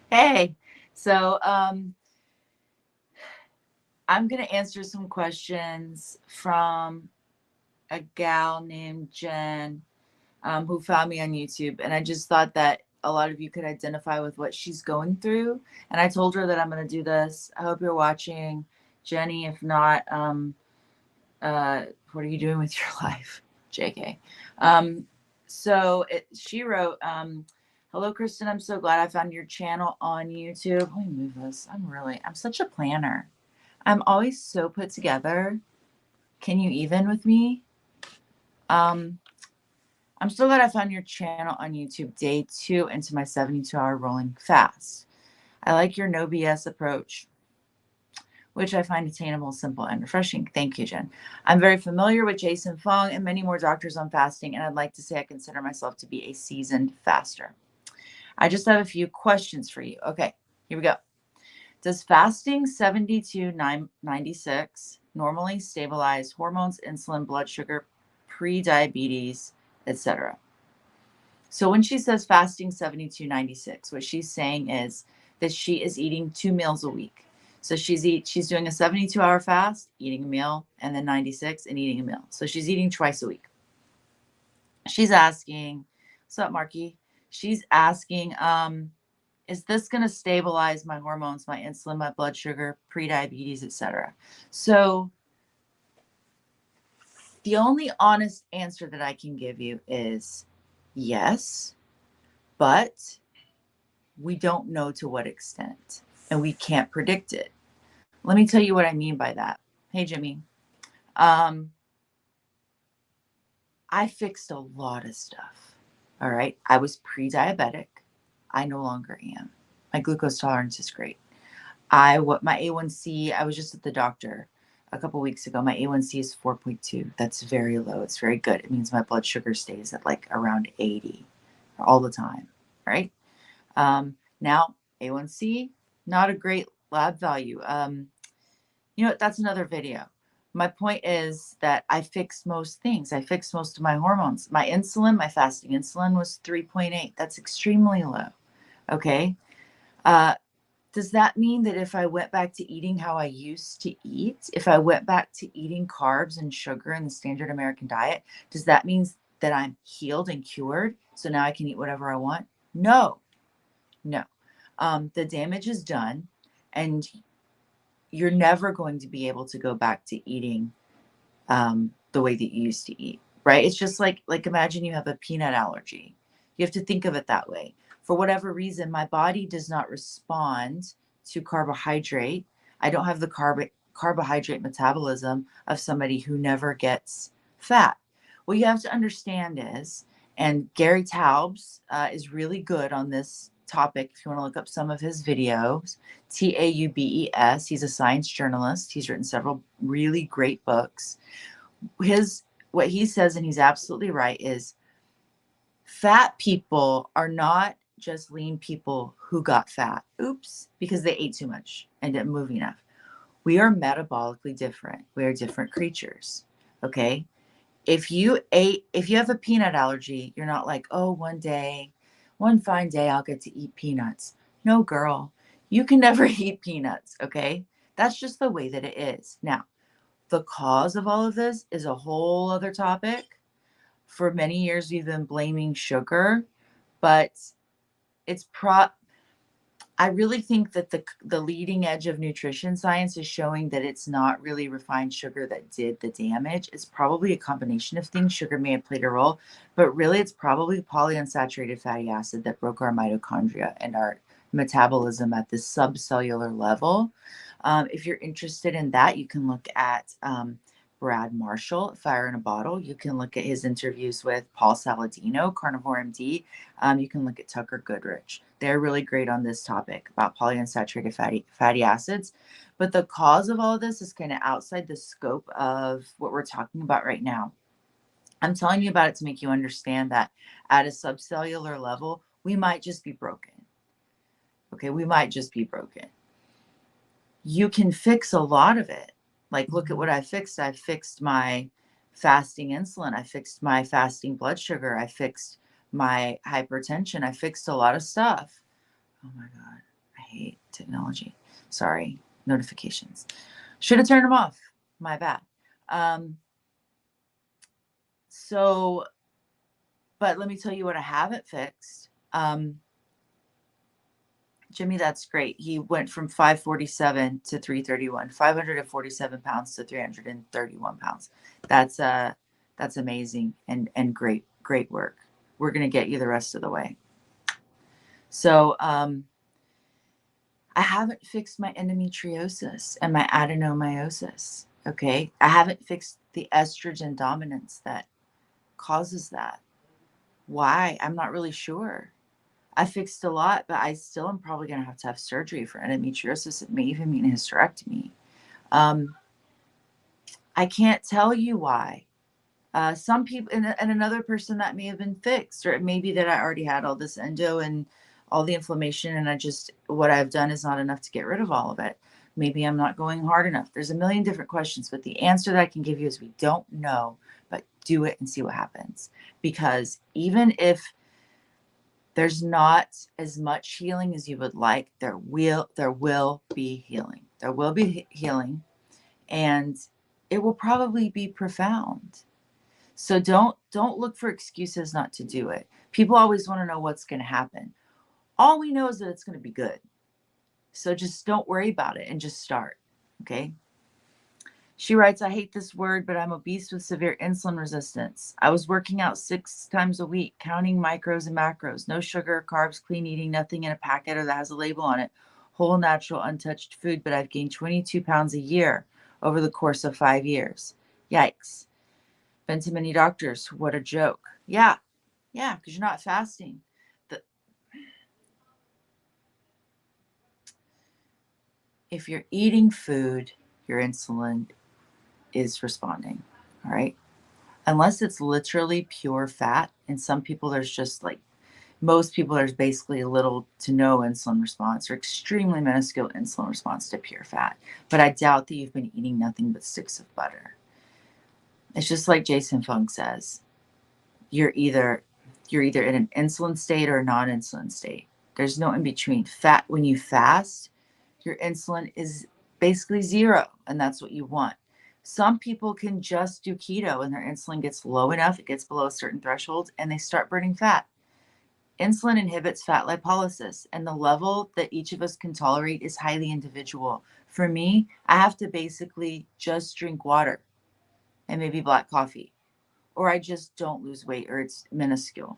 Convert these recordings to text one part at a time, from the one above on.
Hey, so I'm gonna answer some questions from a gal named Jen, who found me on YouTube, and I just thought that a lot of you could identify with what she's going through. And I told her that I'm gonna do this. I hope you're watching, Jenny. If not, what are you doing with your life, JK? Um, she wrote, "Hello, Kristen. I'm so glad I found your channel on YouTube." Let me move this. I'm such a planner. I'm always so put together. Can you even with me? Um, I'm so glad I found your channel on YouTube day 2 into my 72-hour rolling fast. I like your no BS approach, which I find attainable, simple, and refreshing. Thank you, Jen. I'm very familiar with Jason Fung and many more doctors on fasting, and I'd like to say I consider myself to be a seasoned faster. I just have a few questions for you. Okay, here we go. Does fasting 72-96 normally stabilize hormones, insulin, blood sugar, pre-diabetes, etc.? So when she says fasting 72-96, what she's saying is that she is eating 2 meals a week. So she's doing a 72-hour fast, eating a meal, and then 96 and eating a meal. So she's eating twice a week. She's asking, what's up, Marky? She's asking, is this going to stabilize my hormones, my insulin, my blood sugar, pre-diabetes, etc.? So the only honest answer that I can give you is yes, but we don't know to what extent and we can't predict it. Let me tell you what I mean by that. Hey, Jimmy. Um, I fixed a lot of stuff. All right. I was pre diabetic. I no longer am. My glucose tolerance is great. What my A1C, I was just at the doctor a couple weeks ago. My A1C is 4.2. That's very low. It's very good. It means my blood sugar stays at like around 80 all the time. Right. Now, A1C, not a great lab value. You know what? That's another video. My point is that I fixed most things. I fixed most of my hormones. My insulin, my fasting insulin was 3.8. That's extremely low. Okay. Uh, does that mean that if I went back to eating how I used to eat, if I went back to eating carbs and sugar in the standard American diet, does that mean that I'm healed and cured? So now I can eat whatever I want? No, no. The damage is done, and you're never going to be able to go back to eating the way that you used to eat, right? It's just like imagine you have a peanut allergy. You have to think of it that way. For whatever reason, my body does not respond to carbohydrate. I don't have the carbohydrate metabolism of somebody who never gets fat. What you have to understand is, and Gary Taubes is really good on this topic. If you want to look up some of his videos, Taubes. He's a science journalist. He's written several really great books. His What he says, and he's absolutely right, is fat people are not just lean people who got fat. Oops, because they ate too much and didn't move enough. We are metabolically different. We are different creatures. Okay. If you have a peanut allergy, you're not like, oh, one fine day, I'll get to eat peanuts. No, girl, you can never eat peanuts. Okay. That's just the way that it is. Now, the cause of all of this is a whole other topic. For many years, we've been blaming sugar, but it's I really think that the leading edge of nutrition science is showing that it's not really refined sugar that did the damage. It's probably a combination of things. Sugar may have played a role, but really it's probably polyunsaturated fatty acid that broke our mitochondria and our metabolism at the subcellular level. If you're interested in that, you can look at Brad Marshall, Fire in a Bottle. You can look at his interviews with Paul Saladino, Carnivore MD. You can look at Tucker Goodrich. They're really great on this topic about polyunsaturated fatty acids. But the cause of all of this is kind of outside the scope of what we're talking about right now. I'm telling you about it to make you understand that at a subcellular level, we might just be broken. Okay, we might just be broken. You can fix a lot of it. Like, look at what I fixed. I fixed my fasting insulin. I fixed my fasting blood sugar. I fixed my hypertension. I fixed a lot of stuff. Oh my God. hate technology. Sorry, notifications. Should have turned them off. My bad. So, but let me tell you what I haven't fixed. Jimmy, that's great. He went from 547 to 331, 547 pounds to 331 pounds. That's amazing and great work. We're gonna get you the rest of the way. So I haven't fixed my endometriosis and my adenomyosis. Okay. I haven't fixed the estrogen dominance that causes that. Why? I'm not really sure. I fixed a lot, but I still am probably going to have surgery for endometriosis. It may even mean a hysterectomy. I can't tell you why. Some people, and another person that may have been fixed, or it may be that I already had all this endo and all the inflammation, and what I've done is not enough to get rid of all of it. Maybe I'm not going hard enough. There's a million different questions, but the answer that I can give you is we don't know, but do it and see what happens. Because even if there's not as much healing as you would like, there will be healing. There will be healing, and it will probably be profound. So don't look for excuses not to do it. People always want to know what's going to happen. All we know is that it's going to be good. So just don't worry about it and just start. Okay. She writes, I hate this word, but I'm obese with severe insulin resistance. I was working out 6 times a week, counting micros and macros, no sugar, carbs, clean eating, nothing in a packet or that has a label on it, whole, natural, untouched food, but I've gained 22 pounds a year over the course of 5 years. Yikes. Been to many doctors. What a joke. Yeah, because you're not fasting. If you're eating food, your insulin is responding. All right. Unless it's literally pure fat. And some people, there's just like most people, there's basically little to no insulin response or extremely minuscule insulin response to pure fat. But I doubt that you've been eating nothing but sticks of butter. It's just like Jason Fung says, you're either in an insulin state or a non-insulin state. There's no in between. When you fast, your insulin is basically zero, and that's what you want. Some people can just do keto and their insulin gets low enough, it gets below a certain threshold, and they start burning fat. Insulin inhibits fat lipolysis, and the level that each of us can tolerate is highly individual. For me, I have to basically just drink water and maybe black coffee, or I just don't lose weight, or it's minuscule.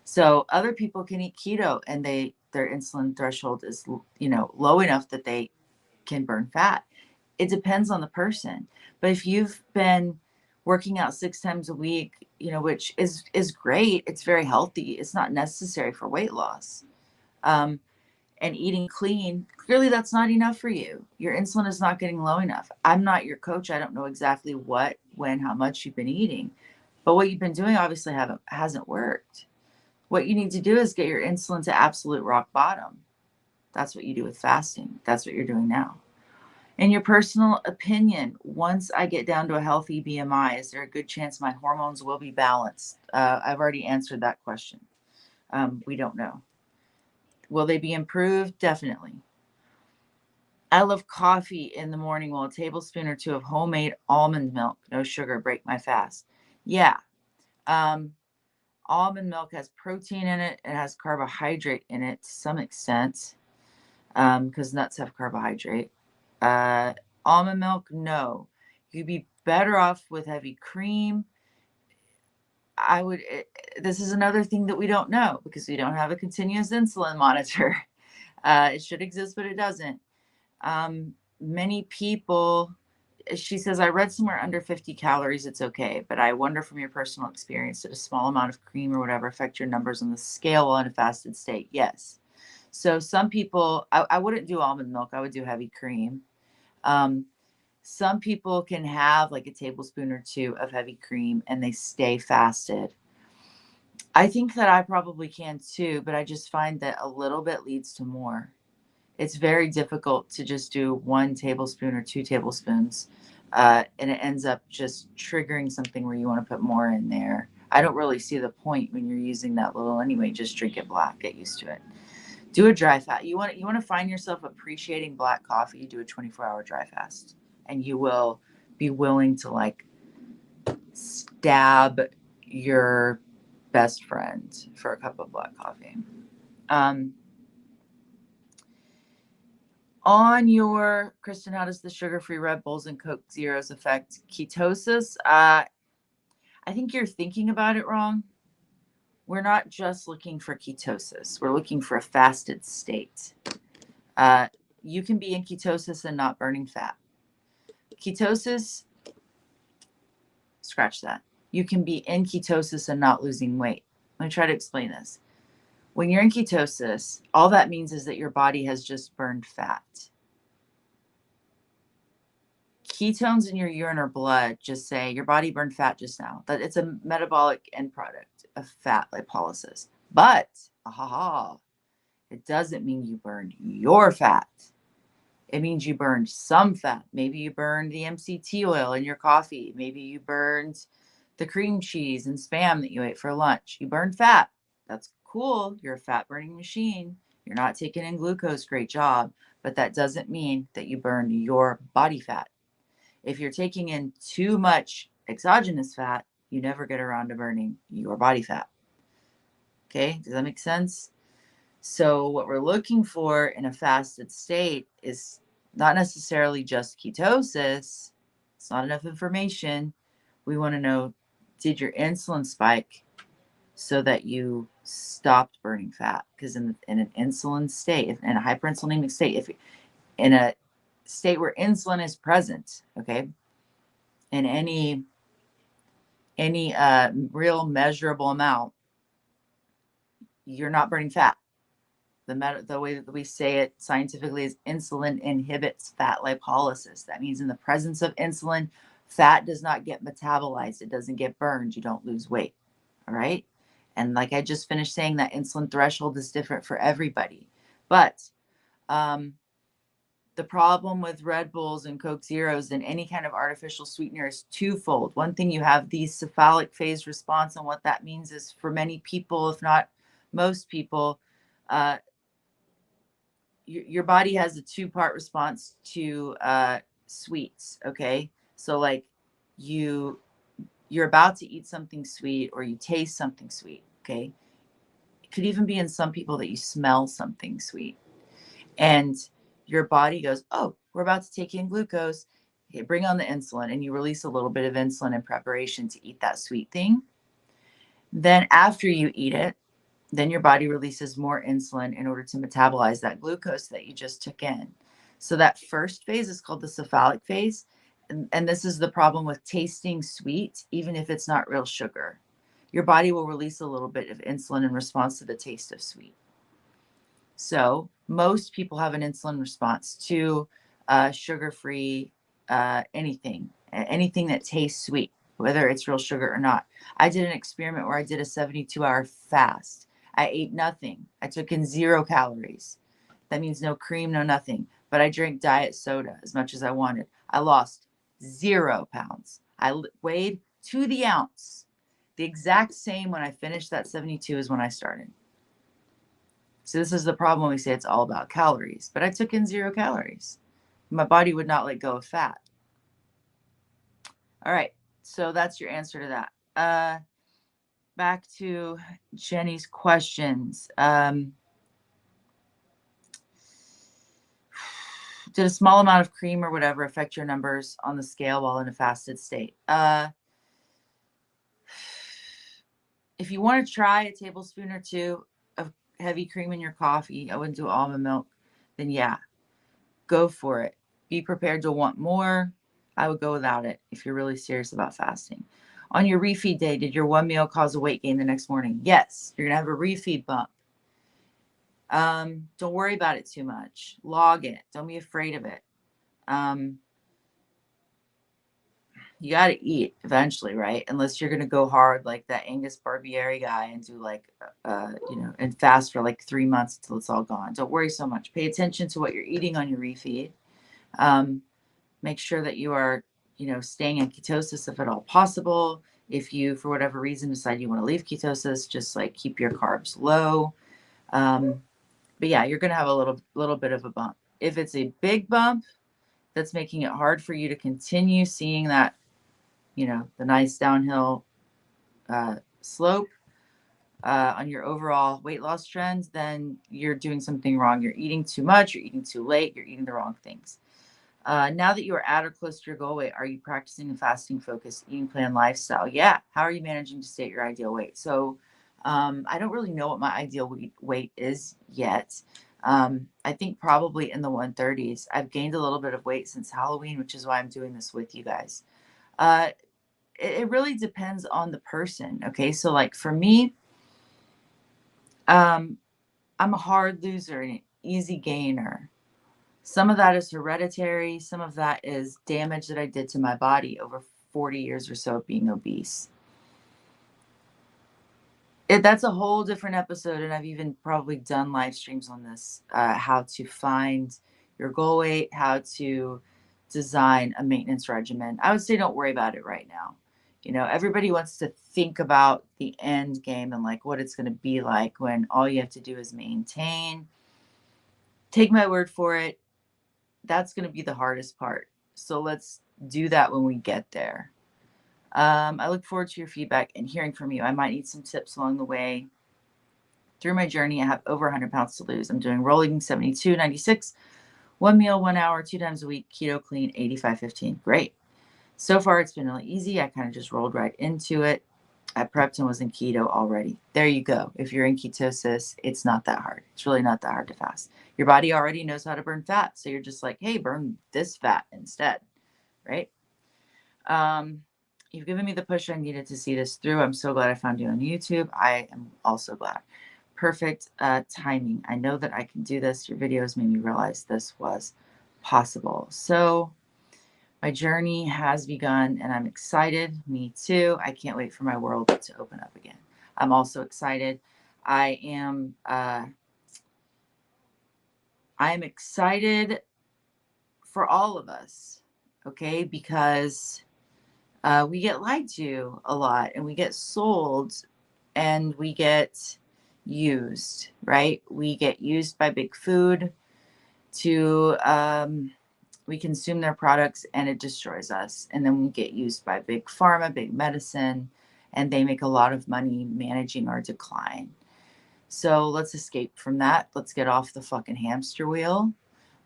So other people can eat keto and their insulin threshold is low enough that they can burn fat. It depends on the person. But if you've been working out 6 times a week, which is great, it's very healthy. It's not necessary for weight loss. And eating clean, clearly that's not enough for you. Your insulin is not getting low enough. I'm not your coach. I don't know exactly what, when, how much you've been eating. But what you've been doing obviously hasn't worked. What you need to do is get your insulin to absolute rock bottom. That's what you do with fasting. That's what you're doing now. In your personal opinion, once I get down to a healthy BMI, is there a good chance my hormones will be balanced? I've already answered that question. We don't know. Will they be improved? Definitely. I love coffee in the morning while a tablespoon or 2 of homemade almond milk, no sugar, break my fast. Yeah. Almond milk has protein in it. It has carbohydrate in it to some extent, because nuts have carbohydrate. Almond milk, no. You'd be better off with heavy cream. This is another thing that we don't know because we don't have a continuous insulin monitor. It should exist, but it doesn't. Many people, she says, I read somewhere under 50 calories, it's okay. But I wonder from your personal experience, did a small amount of cream or whatever affect your numbers on the scale while in a fasted state? Yes. So some people, I wouldn't do almond milk. I would do heavy cream. Some people can have like a tablespoon or 2 of heavy cream and they stay fasted. I think that I probably can too, but I just find that a little bit leads to more. It's very difficult to just do 1 tablespoon or 2 tablespoons, and it ends up just triggering something where you want to put more in there. I don't really see the point when you're using that little anyway. Just drink it black, get used to it. Do a dry fast. You want to find yourself appreciating black coffee, do a 24-hour dry fast. And you will be willing to like stab your best friend for a cup of black coffee. On your, Kristen, how does the sugar-free Red Bulls and Coke Zeros affect ketosis? I think you're thinking about it wrong. We're not just looking for ketosis. We're looking for a fasted state. You can be in ketosis and not burning fat. Ketosis, scratch that. You can be in ketosis and not losing weight. Let me try to explain this. When you're in ketosis, all that means is that your body has just burned fat. Ketones in your urine or blood just say your body burned fat just now. That it's a metabolic end product of fat lipolysis. But, it doesn't mean you burned your fat. It means you burned some fat. Maybe you burned the MCT oil in your coffee. Maybe you burned the cream cheese and Spam that you ate for lunch. You burned fat. That's cool. You're a fat burning machine. You're not taking in glucose. Great job. But that doesn't mean that you burned your body fat. If you're taking in too much exogenous fat, you never get around to burning your body fat. Okay, does that make sense? So what we're looking for in a fasted state is not necessarily just ketosis. It's not enough information. We want to know, did your insulin spike so that you stopped burning fat? Because in an insulin state, in a hyperinsulinemic state, if in a state where insulin is present, okay, in any real measurable amount, you're not burning fat. The way that we say it scientifically is insulin inhibits fat lipolysis. That means in the presence of insulin, fat does not get metabolized. It doesn't get burned. You don't lose weight. All right. And like I just finished saying, that insulin threshold is different for everybody. But the problem with Red Bulls and Coke Zeros and any kind of artificial sweetener is twofold. One thing, you have the cephalic phase response. And what that means is for many people, if not most people, your body has a two-part response to sweets. Okay. So like you're about to eat something sweet or you taste something sweet. Okay. It could even be in some people that you smell something sweet and your body goes, oh, we're about to take in glucose. Okay, bring on the insulin, and you release a little bit of insulin in preparation to eat that sweet thing. Then after you eat it, then your body releases more insulin in order to metabolize that glucose that you just took in. So that first phase is called the cephalic phase. And this is the problem with tasting sweet, even if it's not real sugar. Your body will release a little bit of insulin in response to the taste of sweet. So most people have an insulin response to sugar-free anything that tastes sweet, whether it's real sugar or not. I did an experiment where I did a 72-hour fast. I ate nothing. I took in 0 calories. That means no cream, no nothing. But I drank diet soda as much as I wanted. I lost 0 pounds. I weighed to the ounce. The exact same when I finished that 72 as when I started. So this is the problem when we say it's all about calories. But I took in 0 calories. My body would not let go of fat. All right. So that's your answer to that. Back to Jenny's questions. Did a small amount of cream or whatever affect your numbers on the scale while in a fasted state? If you want to try a tablespoon or 2 of heavy cream in your coffee, I wouldn't do almond milk, then yeah, go for it. Be prepared to want more. I would go without it if you're really serious about fasting. On your refeed day, did your one meal cause a weight gain the next morning? Yes, you're going to have a refeed bump. Don't worry about it too much. Log it. Don't be afraid of it. You got to eat eventually, right? Unless you're going to go hard like that Angus Barbieri guy and do like, and fast for like 3 months until it's all gone. Don't worry so much. Pay attention to what you're eating on your refeed. Make sure that you are, staying in ketosis if at all possible. If you, for whatever reason, decide you want to leave ketosis, just like keep your carbs low. But yeah, you're going to have a little bit of a bump. If it's a big bump that's making it hard for you to continue seeing that, the nice downhill slope on your overall weight loss trend, then you're doing something wrong. You're eating too much, you're eating too late, you're eating the wrong things. Now that you are at or close to your goal weight, are you practicing a fasting focused eating plan lifestyle? Yeah. How are you managing to stay at your ideal weight? So I don't really know what my ideal weight is yet. I think probably in the 130s. I've gained a little bit of weight since Halloween, which is why I'm doing this with you guys. It really depends on the person. Okay. So like for me, I'm a hard loser and an easy gainer. Some of that is hereditary. Some of that is damage that I did to my body over 40 years or so of being obese. That's a whole different episode, and I've even probably done live streams on this, how to find your goal weight, how to design a maintenance regimen. I would say don't worry about it right now. Everybody wants to think about the end game and like what it's going to be like when all you have to do is maintain. Take my word for it. That's going to be the hardest part. So let's do that when we get there. I look forward to your feedback and hearing from you. I might need some tips along the way. Through my journey, I have over 100 pounds to lose. I'm doing rolling 72, 96, 1 meal, 1 hour, 2 times a week, keto clean, 85, 15. Great. So far, it's been really easy. I kind of just rolled right into it. I prepped and was in keto already. There you go. If you're in ketosis, it's not that hard. It's really not that hard to fast. Your body already knows how to burn fat. So you're just like, hey, burn this fat instead, right? You've given me the push I needed to see this through. I'm so glad I found you on YouTube. I am also glad. Perfect timing. I know that I can do this. Your videos made me realize this was possible. So my journey has begun and I'm excited. Me too. I can't wait for my world to open up again. I'm also excited. I am excited for all of us, okay? Because we get lied to a lot and we get sold and we get used, right? We get used by big food to, we consume their products and it destroys us. And then we get used by big pharma, big medicine, and they make a lot of money managing our decline. So let's escape from that. Let's get off the fucking hamster wheel.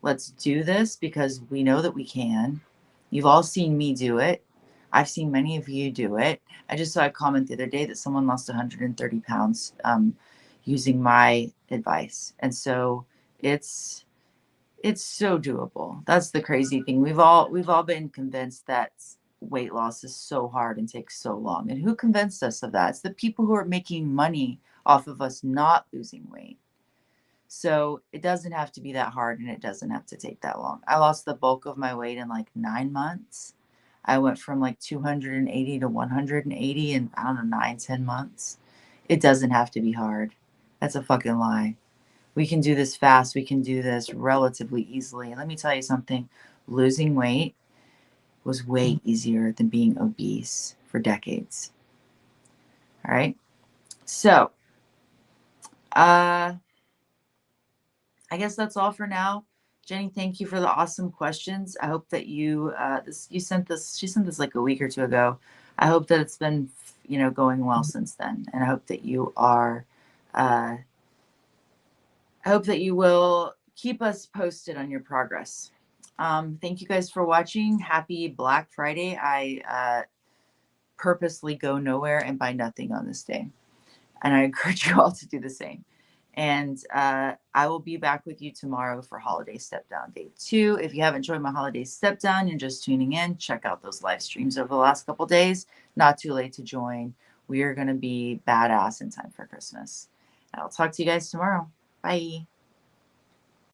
Let's do this because we know that we can. You've all seen me do it. I've seen many of you do it. I just saw a comment the other day that someone lost 130 pounds using my advice. And so it's so doable. That's the crazy thing. We've all been convinced that weight loss is so hard and takes so long. And who convinced us of that? It's the people who are making money off of us not losing weight. So it doesn't have to be that hard and it doesn't have to take that long. I lost the bulk of my weight in like 9 months. I went from like 280 to 180 in, I don't know, 9, 10 months. It doesn't have to be hard. That's a fucking lie. We can do this fast. We can do this relatively easily. And let me tell you something, losing weight was way easier than being obese for decades. All right. So, I guess that's all for now. Jenny, thank you for the awesome questions. I hope that she sent this like a week or two ago. I hope that it's been, going well since then. And I hope that I hope that you will keep us posted on your progress. Thank you guys for watching. Happy Black Friday. I purposely go nowhere and buy nothing on this day. And I encourage you all to do the same. And I will be back with you tomorrow for Holiday Step Down Day 2. If you haven't joined my Holiday Step Down, you're just tuning in, check out those live streams over the last couple days. Not too late to join. We are going to be badass in time for Christmas. I'll talk to you guys tomorrow. Bye.